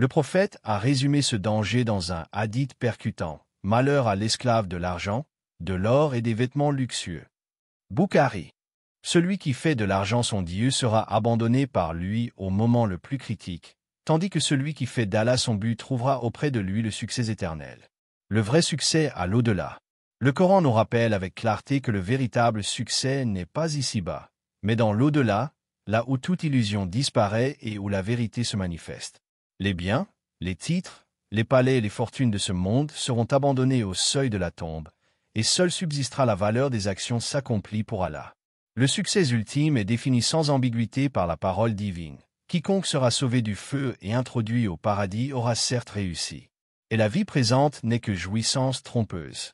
Le prophète a résumé ce danger dans un hadith percutant. Malheur à l'esclave de l'argent, de l'or et des vêtements luxueux. Bukhari. Celui qui fait de l'argent son Dieu sera abandonné par lui au moment le plus critique, tandis que celui qui fait d'Allah son but trouvera auprès de lui le succès éternel. Le vrai succès à l'au-delà. Le Coran nous rappelle avec clarté que le véritable succès n'est pas ici-bas, mais dans l'au-delà, là où toute illusion disparaît et où la vérité se manifeste. Les biens, les titres, les palais et les fortunes de ce monde seront abandonnés au seuil de la tombe, et seule subsistera la valeur des actions s'accomplit pour Allah. Le succès ultime est défini sans ambiguïté par la parole divine. Quiconque sera sauvé du feu et introduit au paradis aura certes réussi. Et la vie présente n'est que jouissance trompeuse.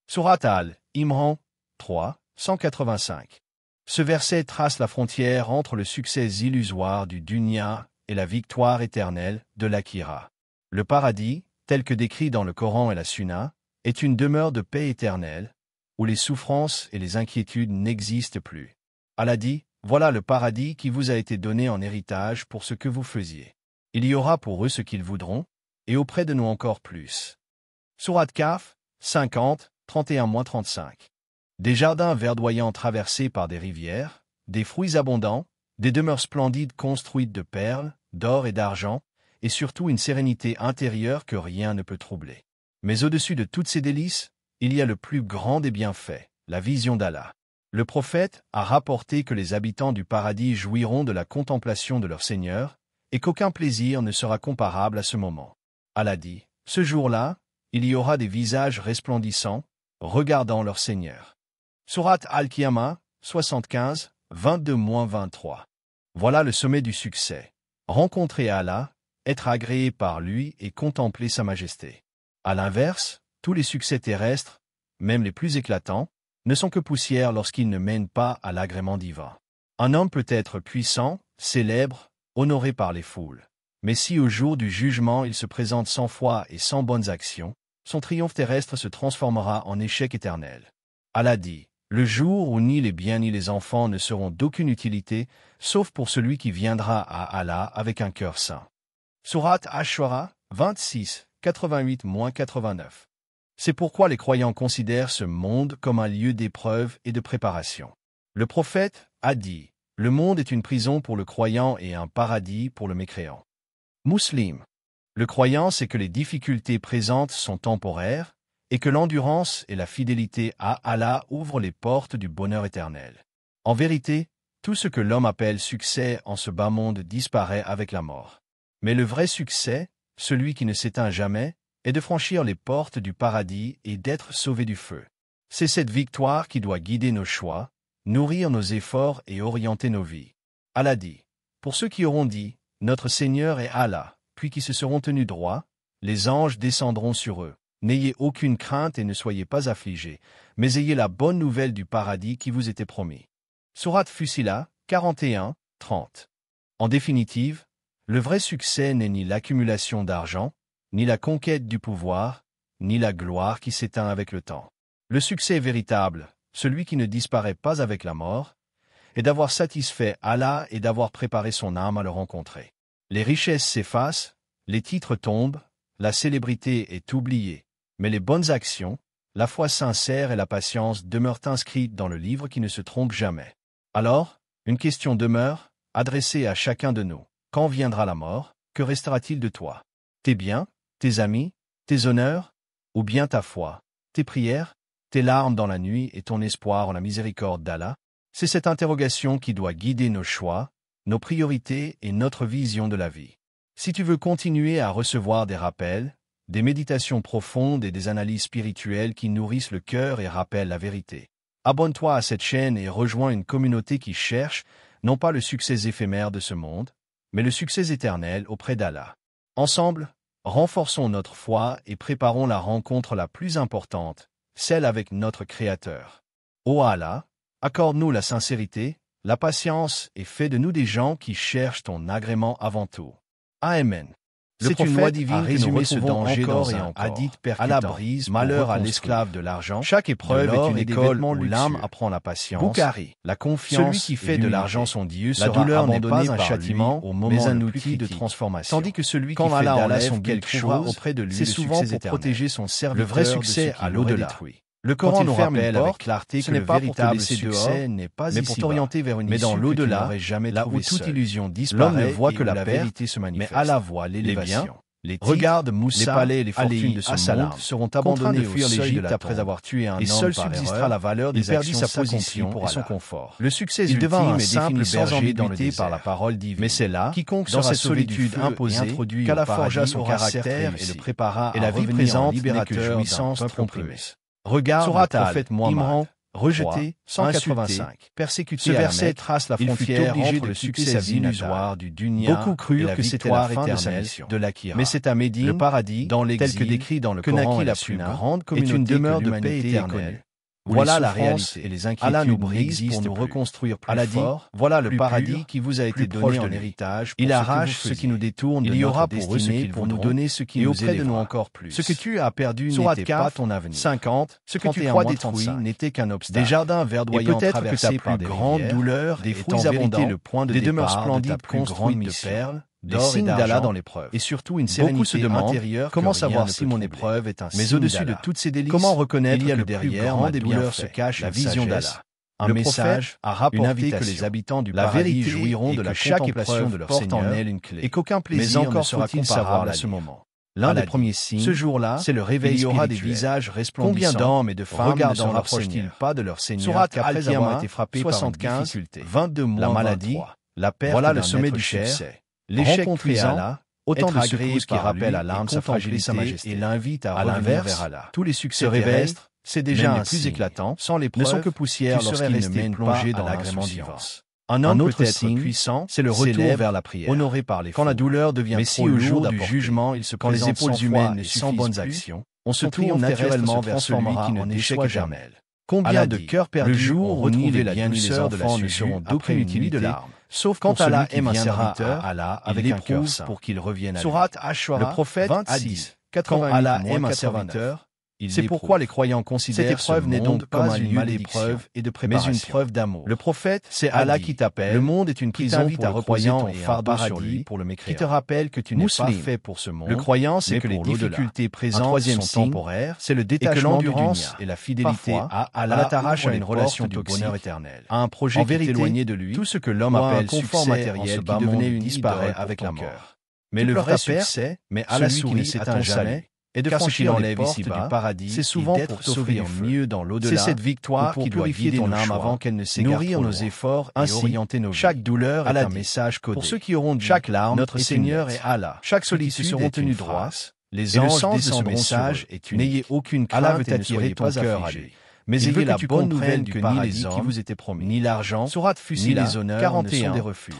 Surat Al-Imran 3, 185. Ce verset trace la frontière entre le succès illusoire du dunya et la victoire éternelle de l'Akhira. Le paradis, tel que décrit dans le Coran et la Sunna, est une demeure de paix éternelle, où les souffrances et les inquiétudes n'existent plus. Allah dit, voilà le paradis qui vous a été donné en héritage pour ce que vous faisiez. Il y aura pour eux ce qu'ils voudront, et auprès de nous encore plus. Surat Kahf 50, 31-35. Des jardins verdoyants traversés par des rivières, des fruits abondants, des demeures splendides construites de perles, d'or et d'argent, et surtout une sérénité intérieure que rien ne peut troubler. Mais au-dessus de toutes ces délices, il y a le plus grand des bienfaits, la vision d'Allah. Le prophète a rapporté que les habitants du paradis jouiront de la contemplation de leur Seigneur, et qu'aucun plaisir ne sera comparable à ce moment. Allah dit, ce jour-là, il y aura des visages resplendissants, regardant leur Seigneur. Surat Al-Qiyamah 75, 22-23. Voilà le sommet du succès. Rencontrer Allah, être agréé par lui et contempler sa majesté. À l'inverse, tous les succès terrestres, même les plus éclatants, ne sont que poussière lorsqu'ils ne mènent pas à l'agrément divin. Un homme peut être puissant, célèbre, honoré par les foules. Mais si au jour du jugement il se présente sans foi et sans bonnes actions, son triomphe terrestre se transformera en échec éternel. Allah dit, le jour où ni les biens ni les enfants ne seront d'aucune utilité, sauf pour celui qui viendra à Allah avec un cœur saint. Surat Ash-Shura 26, 88-89. C'est pourquoi les croyants considèrent ce monde comme un lieu d'épreuve et de préparation. Le prophète a dit, le monde est une prison pour le croyant et un paradis pour le mécréant. Muslim. Le croyant sait que les difficultés présentes sont temporaires et que l'endurance et la fidélité à Allah ouvrent les portes du bonheur éternel. En vérité, tout ce que l'homme appelle succès en ce bas monde disparaît avec la mort. Mais le vrai succès, celui qui ne s'éteint jamais, est de franchir les portes du paradis et d'être sauvé du feu. C'est cette victoire qui doit guider nos choix, nourrir nos efforts et orienter nos vies. Allah dit, pour ceux qui auront dit, notre Seigneur est Allah, puis qui se seront tenus droits, les anges descendront sur eux. N'ayez aucune crainte et ne soyez pas affligés, mais ayez la bonne nouvelle du paradis qui vous était promis. Surat Fusila 41, 30. En définitive, le vrai succès n'est ni l'accumulation d'argent, ni la conquête du pouvoir, ni la gloire qui s'éteint avec le temps. Le succès véritable, celui qui ne disparaît pas avec la mort, est d'avoir satisfait Allah et d'avoir préparé son âme à le rencontrer. Les richesses s'effacent, les titres tombent, la célébrité est oubliée, mais les bonnes actions, la foi sincère et la patience demeurent inscrites dans le livre qui ne se trompe jamais. Alors, une question demeure, adressée à chacun de nous. Quand viendra la mort, que restera-t-il de toi? Tes biens, tes amis, tes honneurs, ou bien ta foi, tes prières, tes larmes dans la nuit et ton espoir en la miséricorde d'Allah? C'est cette interrogation qui doit guider nos choix, nos priorités et notre vision de la vie. Si tu veux continuer à recevoir des rappels, des méditations profondes et des analyses spirituelles qui nourrissent le cœur et rappellent la vérité, abonne-toi à cette chaîne et rejoins une communauté qui cherche, non pas le succès éphémère de ce monde, mais le succès éternel auprès d'Allah. Ensemble, renforçons notre foi et préparons la rencontre la plus importante, celle avec notre Créateur. Ô Allah, accorde-nous la sincérité, la patience et fais de nous des gens qui cherchent ton agrément avant tout. Amen. C'est une loi divine que nous retrouvons encore et encore. Hadith percutant. À la brise, malheur à l'esclave de l'argent. Chaque épreuve est une école où l'âme apprend la patience. Bukhari. La confiance. Celui qui fait de l'argent son Dieu sera abandonné par lui, un châtiment au moment mais un outil de transformation. Tandis que celui qui fait d'Allah son quelque chose auprès de lui, c'est souvent pour protéger son serviteur. Le vrai succès à l'au-delà. Le Coran nous rappelle avec clarté que le véritable succès n'est pas ici, mais pour t'orienter vers une issue dans l'au-delà, là où toute illusion disparaît. L'homme ne voit que la vérité se manifeste, mais Allah voit l'élévation. Les regarde Moussa, les palais et les fortunes de ce monde seront abandonnés de fuir l'Égypte après avoir tué un homme par erreur. Et seul subsistera la valeur des actions sa position et son confort. Le succès ultime est défini sans ambiguïté par la parole divine. Mais c'est là, quiconque dans sa solitude imposée, qu'Allah forgea son caractère et le prépara à la vie présente libérateur jouissance trompeuse. Regarde le prophète Mohammed, rejeté, 185, persécuté. Ce verset trace la frontière entre le succès illusoire du dunya. Beaucoup crurent que c'était la fin de l'Akhira. Mais c'est à Médine, le paradis, dans l'exil, tel que décrit dans le Coran, la plus grande communauté est une demeure de paix éternelle. Voilà la réalité et les inquiétudes Allah nous brise pour nous reconstruire plus fort. Voilà le paradis qui vous a été donné en héritage. Il arrache ce qui nous détourne de notre destinée pour nous donner ce qui nous élèvera. De nous encore plus. Ce que tu as perdu n'était pas ton avenir. 50. Ce que tu crois détruit n'était qu'un obstacle. Des jardins verdoyants traversés par des grandes douleurs, des fruits abondants, le point de des demeures splendides construites de perles, des signes d'Allah dans l'épreuve. Et surtout une sérénité intérieure. Comment savoir si mon épreuve est un signe d'Allah? Mais au-dessus de toutes ces délices, comment reconnaître que derrière ma douleur se cache la vision d'Allah? Un message a rapporté que les habitants du paradis jouiront de la chaque épreuve de leur Seigneur et qu'aucun plaisir ne sera comparable à ce moment. L'un des premiers signes, ce jour-là, c'est le réveil. Il y aura des visages resplendissants. Combien d'hommes et de femmes ne se rapprochent-ils pas de leur Seigneur qu'après avoir été frappés par une difficulté, 22 mois, la maladie, la perte, voilà le sommet du succès. L'échec cuisant, autant de secousses qui rappellent à l'âme sa fragilité sa majesté et l'invite à revenir vers Allah. Tous les succès terrestres, c'est déjà un plus éclatant, sans l'épreuve, ne sont que poussière lorsqu'ils ne mènent plongé dans l'agrément divin. Un homme autre signe puissant, c'est le retour vers la prière, honoré par les fous. Quand la douleur devient trop lourde, au jour du jugement, il se quand les épaules humaines et sans bonnes actions, on se tourne naturellement vers celui qui ne déçoit jamais. Combien de cœurs perdus le jour où retrouver la douceur de la ne seront d'aucune utilité de larmes. Sauf quand Allah aime un serviteur, Allah avec un cœur saint pour qu'il revienne à lui. Surat Ash-Shura, le prophète a dit, quand Allah aime un serviteur, c'est pourquoi les croyants considèrent cette épreuve n'est donc pas un lieu d'épreuve et de préparation, mais une preuve d'amour. Le prophète, c'est Allah qui t'appelle. Le monde est une prison pour le croyant et un paradis pour le mécréant. Qui te rappelle que tu n'es pas fait pour ce monde. Le croyant, c'est que les difficultés présentes sont temporaires. C'est le détachement du l'endurance et la fidélité à Allah t'arrache à une relation de bonheur éternel, à un projet qui t'éloignait de lui. Tout ce que l'homme appelle confort matériel qui devenait une disparaît avec la mort. Mais le vrai succès, mais Allah sourit ne s'éteint jamais. Et de franchir les portes du paradis, c'est souvent pour s'offrir mieux dans l'au-delà. C'est cette victoire qui doit guider ton âme avant qu'elle ne s'égare. Nourrir nos efforts et orienter nos vies. Chaque douleur est un message codé. Pour ceux qui auront dit, chaque larme, notre Seigneur est Allah. Chaque solitude seront tenus droit. Les anges descendront sur eux. N'ayez aucune crainte. Allah veut attirer ton cœur à lui. Mais ayez la bonne nouvelle que ni les hommes qui vous étaient promis, ni l'argent, ni les honneurs ne sont des refuges.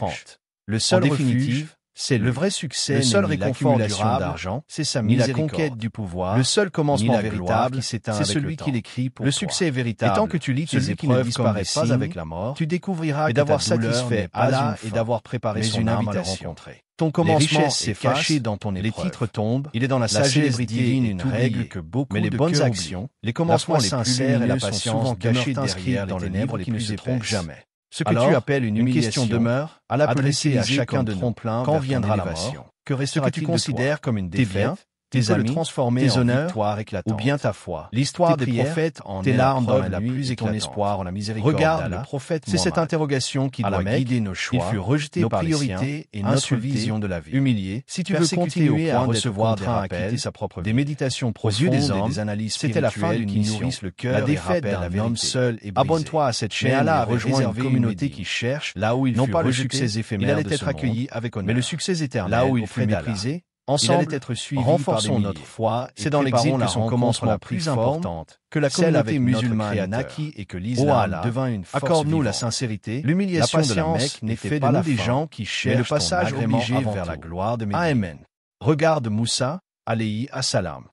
Le seul refuge, c'est le vrai succès, le seul réconfort durable d'argent, c'est sa mise, la conquête du pouvoir, le seul commencement véritable, c'est celui qui l'écrit pour le succès véritable. Et tant que tu lis tes épreuves comme des signes, pas avec la mort, tu découvriras d'avoir satisfait Allah et d'avoir préparé son âme à le rencontrer. Ton commencement est caché dans ton épreuve. Les titres tombent, il est dans la sagesse divine une règle que beaucoup de bonnes actions, les commencements les sincères et la patience sont souvent cachés derrière les ténèbres qui ne se trompent jamais. Ce que tu appelles une humiliation demeure, à l'adresser à chacun de trompe-l'un quand viendra la mort. Que restera-t-il que tu considères comme une défaite, tes amis, transformer tes honneurs, victoire éclatante, ou bien ta foi. L'histoire des prophètes en tes larmes dans la plus et ton espoir en la miséricorde. Regarde le prophète. C'est cette interrogation qui doit guider nos choix. Il fut rejeté nos priorités et notre vision de la vie. Humilié, si tu veux continuer à recevoir des rappels, sa propre vie, des méditations profondes, des hommes, des analyses c'était la fin d'une qui nourrissent le cœur, la défaite d'un homme seul et brisé. Abonne-toi à cette chaîne. Allah a rejoint une communauté qui cherche là où il non pas le succès éphémère. Il allait être accueilli avec honneur, mais le succès éternel là où il fut méprisé. Ensemble, être suivis renforçons notre foi. C'est dans l'exil que son commencement la plus importante, que la communauté musulmane naquit et que l'islam devint une force. Accorde-nous la sincérité, l'humiliation de la Mecque n'était pas des gens qui cherchent le passage obligé vers la gloire de Médine. Amen. Regarde Moussa, alayhi assalam.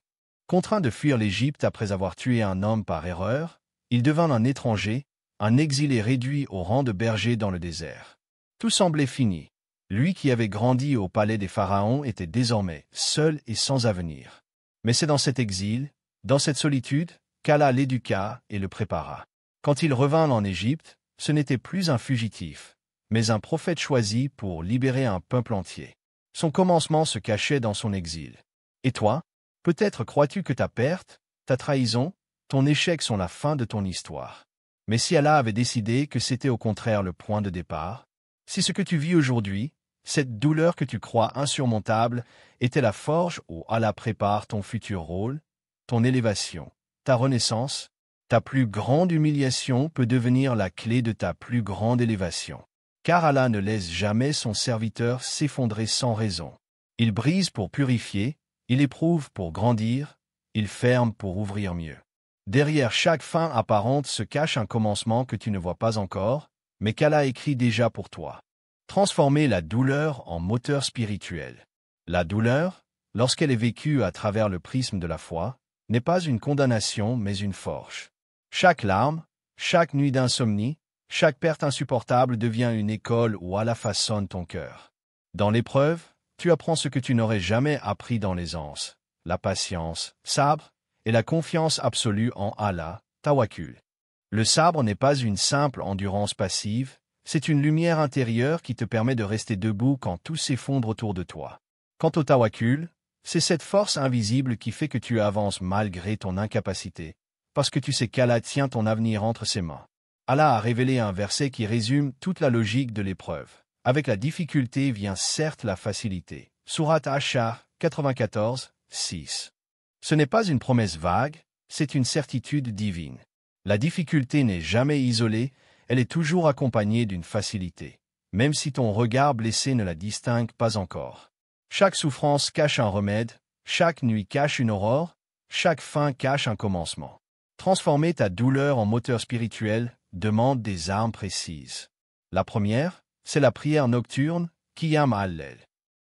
Contraint de fuir l'Égypte après avoir tué un homme par erreur, il devint un étranger, un exilé réduit au rang de berger dans le désert. Tout semblait fini. Lui qui avait grandi au palais des pharaons était désormais seul et sans avenir. Mais c'est dans cet exil, dans cette solitude, qu'Allah l'éduqua et le prépara. Quand il revint en Égypte, ce n'était plus un fugitif, mais un prophète choisi pour libérer un peuple entier. Son commencement se cachait dans son exil. Et toi, peut-être crois-tu que ta perte, ta trahison, ton échec sont la fin de ton histoire. Mais si Allah avait décidé que c'était au contraire le point de départ, si ce que tu vis aujourd'hui, cette douleur que tu crois insurmontable, était la forge où Allah prépare ton futur rôle, ton élévation, ta renaissance, ta plus grande humiliation peut devenir la clé de ta plus grande élévation. Car Allah ne laisse jamais son serviteur s'effondrer sans raison. Il brise pour purifier, il éprouve pour grandir, il ferme pour ouvrir mieux. Derrière chaque fin apparente se cache un commencement que tu ne vois pas encore, mais qu'Allah écrit déjà pour toi. Transformer la douleur en moteur spirituel. La douleur, lorsqu'elle est vécue à travers le prisme de la foi, n'est pas une condamnation mais une forge. Chaque larme, chaque nuit d'insomnie, chaque perte insupportable devient une école où Allah façonne ton cœur. Dans l'épreuve, tu apprends ce que tu n'aurais jamais appris dans l'aisance, la patience, sabre, et la confiance absolue en Allah, tawakkul. Le sabre n'est pas une simple endurance passive, c'est une lumière intérieure qui te permet de rester debout quand tout s'effondre autour de toi. Quant au tawakkul, c'est cette force invisible qui fait que tu avances malgré ton incapacité, parce que tu sais qu'Allah tient ton avenir entre ses mains. Allah a révélé un verset qui résume toute la logique de l'épreuve. Avec la difficulté vient certes la facilité. Sourate Ash-Shar 94, 6. Ce n'est pas une promesse vague, c'est une certitude divine. La difficulté n'est jamais isolée, elle est toujours accompagnée d'une facilité, même si ton regard blessé ne la distingue pas encore. Chaque souffrance cache un remède, chaque nuit cache une aurore, chaque fin cache un commencement. Transformer ta douleur en moteur spirituel demande des armes précises. La première, c'est la prière nocturne, Qiyam al-Layl.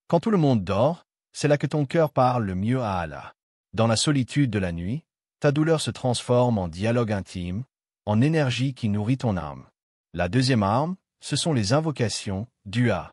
Quand tout le monde dort, c'est là que ton cœur parle le mieux à Allah. Dans la solitude de la nuit, ta douleur se transforme en dialogue intime, en énergie qui nourrit ton âme. La deuxième arme, ce sont les invocations, dua.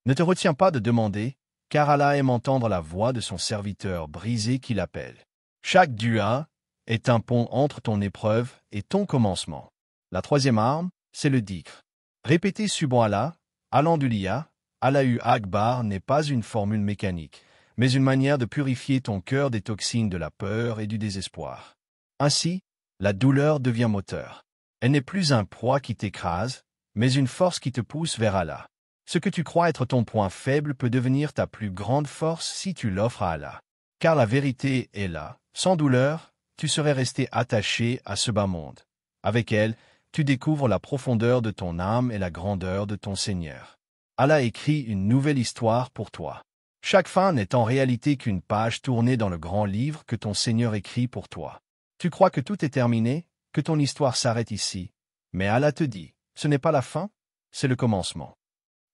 Ne te retiens pas de demander, car Allah aime entendre la voix de son serviteur brisé qui l'appelle. Chaque dua est un pont entre ton épreuve et ton commencement. La troisième arme, c'est le dhikr. Répéter Subhanallah, Alhamdulillah, Allahu Akbar n'est pas une formule mécanique, mais une manière de purifier ton cœur des toxines de la peur et du désespoir. Ainsi, la douleur devient moteur. Elle n'est plus un poids qui t'écrase, mais une force qui te pousse vers Allah. Ce que tu crois être ton point faible peut devenir ta plus grande force si tu l'offres à Allah. Car la vérité est là. Sans douleur, tu serais resté attaché à ce bas monde. Avec elle, tu découvres la profondeur de ton âme et la grandeur de ton Seigneur. Allah écrit une nouvelle histoire pour toi. Chaque fin n'est en réalité qu'une page tournée dans le grand livre que ton Seigneur écrit pour toi. Tu crois que tout est terminé, que ton histoire s'arrête ici. Mais Allah te dit, ce n'est pas la fin, c'est le commencement.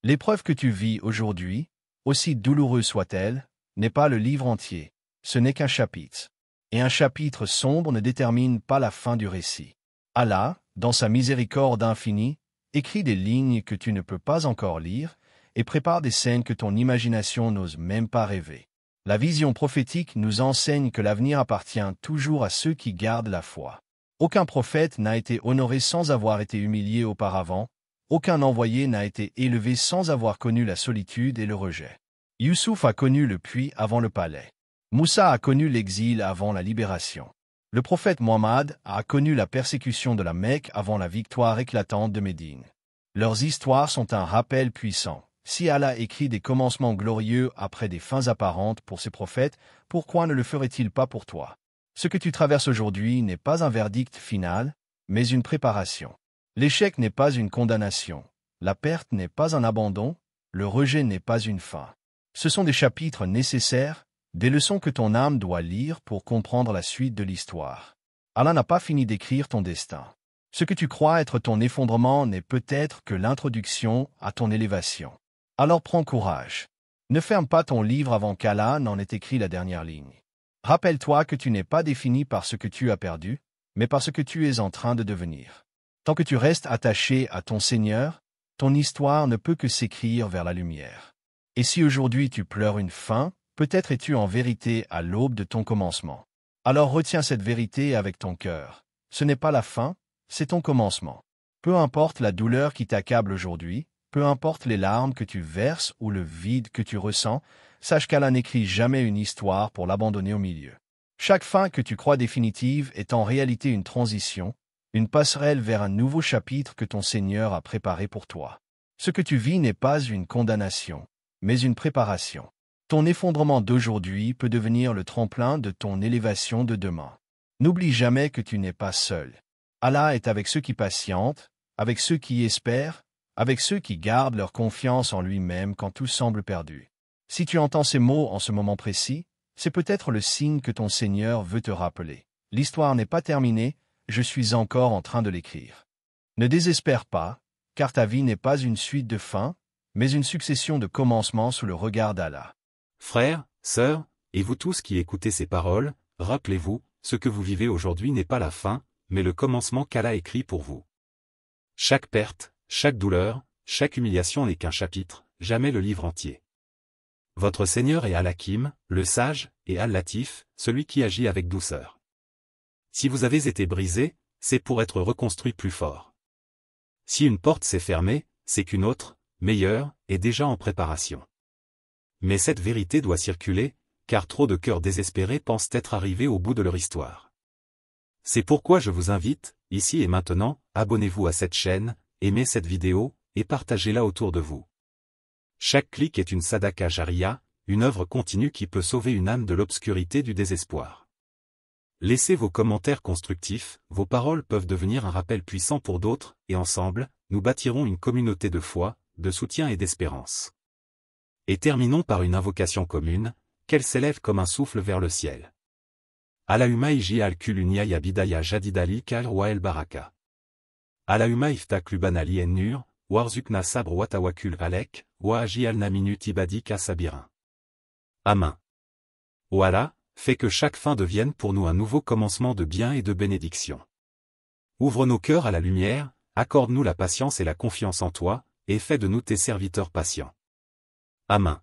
L'épreuve que tu vis aujourd'hui, aussi douloureuse soit-elle, n'est pas le livre entier, ce n'est qu'un chapitre. Et un chapitre sombre ne détermine pas la fin du récit. Allah, dans sa miséricorde infinie, écrit des lignes que tu ne peux pas encore lire et prépare des scènes que ton imagination n'ose même pas rêver. La vision prophétique nous enseigne que l'avenir appartient toujours à ceux qui gardent la foi. Aucun prophète n'a été honoré sans avoir été humilié auparavant, aucun envoyé n'a été élevé sans avoir connu la solitude et le rejet. Youssouf a connu le puits avant le palais. Moussa a connu l'exil avant la libération. Le prophète Mohammed a connu la persécution de la Mecque avant la victoire éclatante de Médine. Leurs histoires sont un rappel puissant. Si Allah écrit des commencements glorieux après des fins apparentes pour ses prophètes, pourquoi ne le ferait-il pas pour toi? Ce que tu traverses aujourd'hui n'est pas un verdict final, mais une préparation. L'échec n'est pas une condamnation. La perte n'est pas un abandon. Le rejet n'est pas une fin. Ce sont des chapitres nécessaires, des leçons que ton âme doit lire pour comprendre la suite de l'histoire. Allah n'a pas fini d'écrire ton destin. Ce que tu crois être ton effondrement n'est peut-être que l'introduction à ton élévation. Alors prends courage. Ne ferme pas ton livre avant qu'Allah n'en ait écrit la dernière ligne. Rappelle-toi que tu n'es pas défini par ce que tu as perdu, mais par ce que tu es en train de devenir. Tant que tu restes attaché à ton Seigneur, ton histoire ne peut que s'écrire vers la lumière. Et si aujourd'hui tu pleures une fin, peut-être es-tu en vérité à l'aube de ton commencement. Alors retiens cette vérité avec ton cœur. Ce n'est pas la fin, c'est ton commencement. Peu importe la douleur qui t'accable aujourd'hui, peu importe les larmes que tu verses ou le vide que tu ressens, sache qu'Allah n'écrit jamais une histoire pour l'abandonner au milieu. Chaque fin que tu crois définitive est en réalité une transition, une passerelle vers un nouveau chapitre que ton Seigneur a préparé pour toi. Ce que tu vis n'est pas une condamnation, mais une préparation. Ton effondrement d'aujourd'hui peut devenir le tremplin de ton élévation de demain. N'oublie jamais que tu n'es pas seul. Allah est avec ceux qui patientent, avec ceux qui espèrent, avec ceux qui gardent leur confiance en lui-même quand tout semble perdu. Si tu entends ces mots en ce moment précis, c'est peut-être le signe que ton Seigneur veut te rappeler. L'histoire n'est pas terminée, je suis encore en train de l'écrire. Ne désespère pas, car ta vie n'est pas une suite de fins, mais une succession de commencements sous le regard d'Allah. Frères, sœurs, et vous tous qui écoutez ces paroles, rappelez-vous, ce que vous vivez aujourd'hui n'est pas la fin, mais le commencement qu'Allah écrit pour vous. Chaque perte, chaque douleur, chaque humiliation n'est qu'un chapitre, jamais le livre entier. Votre Seigneur est Al-Hakim, le sage, et Al-Latif, celui qui agit avec douceur. Si vous avez été brisé, c'est pour être reconstruit plus fort. Si une porte s'est fermée, c'est qu'une autre, meilleure, est déjà en préparation. Mais cette vérité doit circuler, car trop de cœurs désespérés pensent être arrivés au bout de leur histoire. C'est pourquoi je vous invite, ici et maintenant, abonnez-vous à cette chaîne, aimez cette vidéo, et partagez-la autour de vous. Chaque clic est une sadaka jariya, une œuvre continue qui peut sauver une âme de l'obscurité du désespoir. Laissez vos commentaires constructifs, vos paroles peuvent devenir un rappel puissant pour d'autres, et ensemble, nous bâtirons une communauté de foi, de soutien et d'espérance. Et terminons par une invocation commune, qu'elle s'élève comme un souffle vers le ciel. Allahumma iji al-kulunya ya bidaya jadidali kal wa el baraka. Allahumma iftak luban ali en nur, warzukna sabr wa tawakul alek, wa aji al naminut ibadika sabirin. Amen. Ô Allah, fais que chaque fin devienne pour nous un nouveau commencement de bien et de bénédiction. Ouvre nos cœurs à la lumière, accorde-nous la patience et la confiance en toi, et fais de nous tes serviteurs patients. Amen.